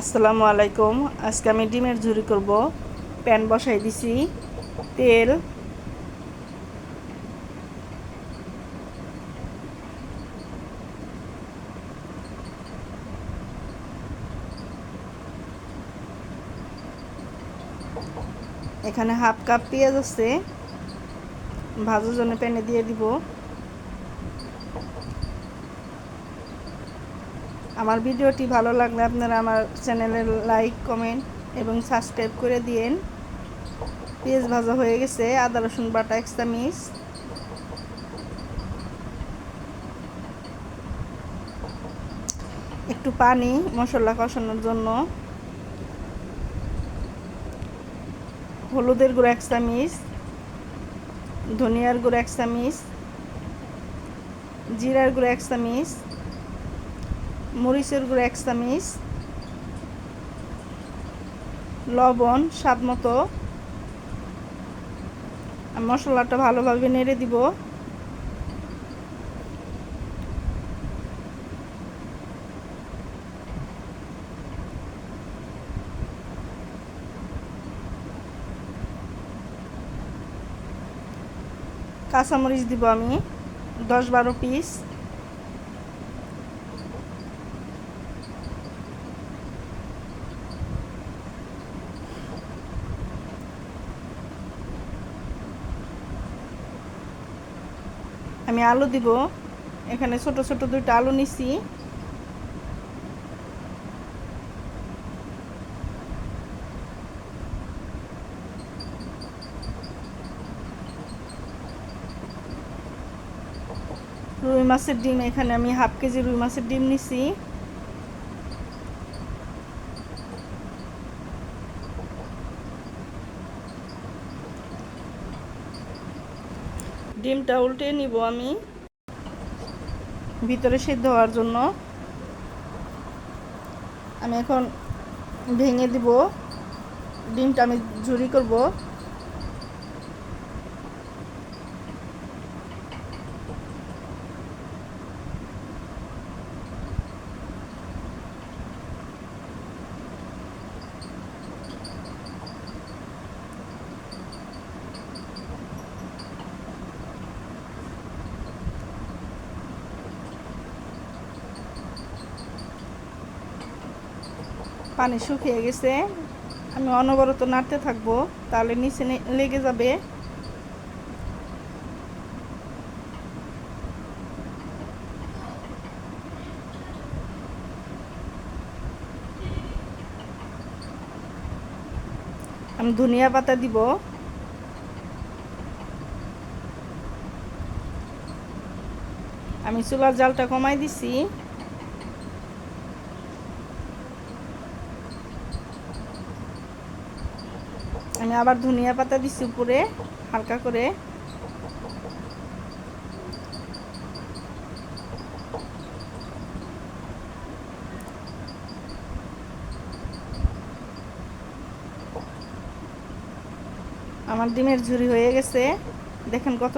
আসসালামু আলাইকুম। আজকে আমি ডিমের ঝুরি করব। প্যান বসাই দিছি, তেল, এখানে হাফ কাপ পেঁয়াজ আছে, ভাজার জন্য প্যানে দিয়ে দিব। আমার ভিডিওটি ভালো লাগলে আপনারা আমার চ্যানেলে লাইক, কমেন্ট এবং সাবস্ক্রাইব করে দিয়েন। পেঁয়াজ ভাজা হয়ে গেছে, আদা রসুন বাটা 1 চামচ, একটু পানি মশলা কষানোর জন্য, হলুদের গুঁড়ো 1 চামচ, ধনিয়ার গুঁড়ো 1 চামচ, জিরার গুঁড়ো 1 চামচ, মরিচের গুঁড়ো 1 চামচ, লবণ স্বাদ মতো। মশলাটা ভালোভাবে নেড়ে দিব। কাঁচামরিচ দিব আমি 10-12 পিস। আমি আলু দিব, এখানে ছোট ছোট 2টা আলু নিছি। রুই মাছের ডিম, এখানে আমি হাফ কেজি রুই মাছের ডিম নিছি। ডিমটা উল্টে নিব আমি ভিতরে সিদ্ধ হওয়ার জন্য। আমি এখন ভেঙে দিব, ডিমটা আমি ঝুরি করব। পানি শুকিয়ে গেছে, আমি অনবরত নাড়তে থাকবো, তাহলে নিচে লেগে যাবে। আমি ধনিয়া পাতা দিব। আমি চুলার জালটা কমাই দিছি। আমি আবার ধনিয়া পাতা দিছি উপরে হালকা করে। আমার ডিমের ঝুরি হয়ে গেছে, দেখেন কত